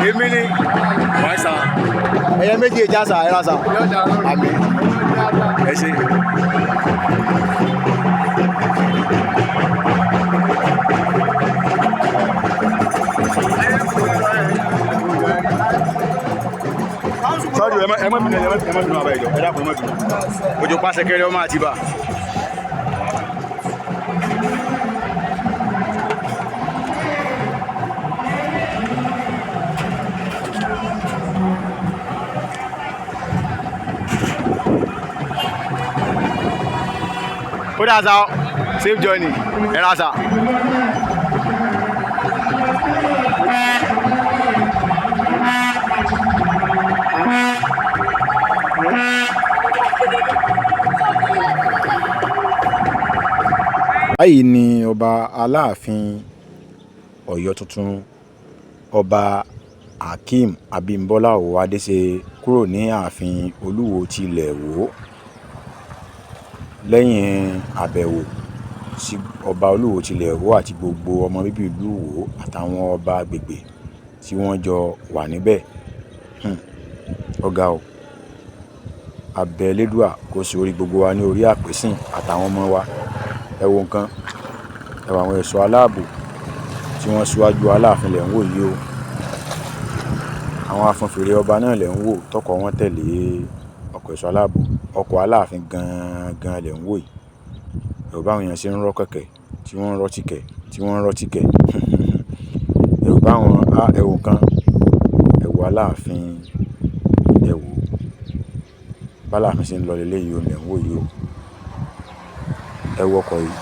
èmi ni wàá sà ẹyẹ méjì ìjà sà ẹ ra sà àmì ẹ ṣe. sọ́ọ́dù ẹ má bínú àbá ìjọ ẹ dákun ẹ má bínú òjò pàṣẹ kẹrẹ ọmọ àti bá. Ó dáa sá ọ safe journey ẹ ra sá. báyìí ni ọba Aláàfin Ọ̀yọ́ tuntun ọba Hakeem Abímbọ́lá Òwòadé ṣe kúrò ní ààfin Olúwo ti ilẹ̀ Ìwó lẹ́yìn àbẹ̀wò sí ọba Olúwo ti ilẹ̀ Ìwó àti gbogbo ọmọ bíbí ìlú Ìwó àtàwọn ọba agbègbè tí wọ́n jọ wà níbẹ̀. ọ̀gá o abẹ́ Elédùà kó sí orí gbogbo wa ní orí àpèsìn àtàwọn ọmọ wa. ẹ wo nǹkan ẹ wo àwọn ẹ̀ṣọ́ aláàbò tí wọ́n síwájú Aláàfin lẹ̀ ń wò yìí o. àwọn afúnfèrè ọba náà lẹ̀ ń wò tọkọ wọn tẹ̀lé ọkọ̀ ẹ̀ṣọ́ aláàbò ọkọ̀ Aláàfin gangan lẹ̀ ń wò yìí. ẹ wò báwọn èèyàn ṣe ń rọ́ kẹ̀kẹ́ tí wọ́n ń rọ́ tìkẹ̀ tí wọ́n ń rọ́ tìkẹ̀. ẹ wò báwọn ẹ wò nǹkan ẹ wò Aláàfin ẹ wò b'Aláàfin ṣe ń lọ lélẹ́yìí o lẹ̀ ń wò yìí o. ẹ wo ọkọ̀ yìí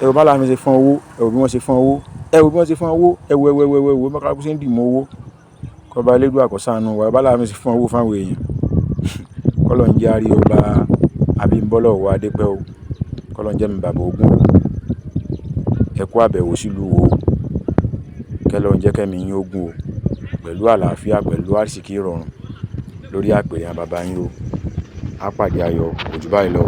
ẹ wo b'Aláàfin ṣe fọ́n owó ẹ wo bí wọ́n ṣe fọ́n owó ẹ wo bí wọ́n ṣe fọ́n owó ẹ wo ẹ wo mọ́kàlùkù ṣe ń dìmọ̀ owó kọba Elédùà kó ṣàánú wa b'Aláàfin ṣe fọ́n owó fáwọn èèyàn kọ́lọ̀ ń jẹ́ àrí ọba Abímbọ́lá Òwòadé pẹ́ o kọ́lọ̀ ń jẹ́ mi bàbá ogun o ẹ kú àbẹ̀wò sílùú Ìwó kẹ́lọ́ ń jẹ́ kẹ́mi yín ogun o pẹ̀lú àlàáfíà pẹ̀lú àrísìkí ìrọ̀rùn lórí àpèrè àwọn bàbá yín o á pàdé ayọ̀ kò jù báyìí lọ.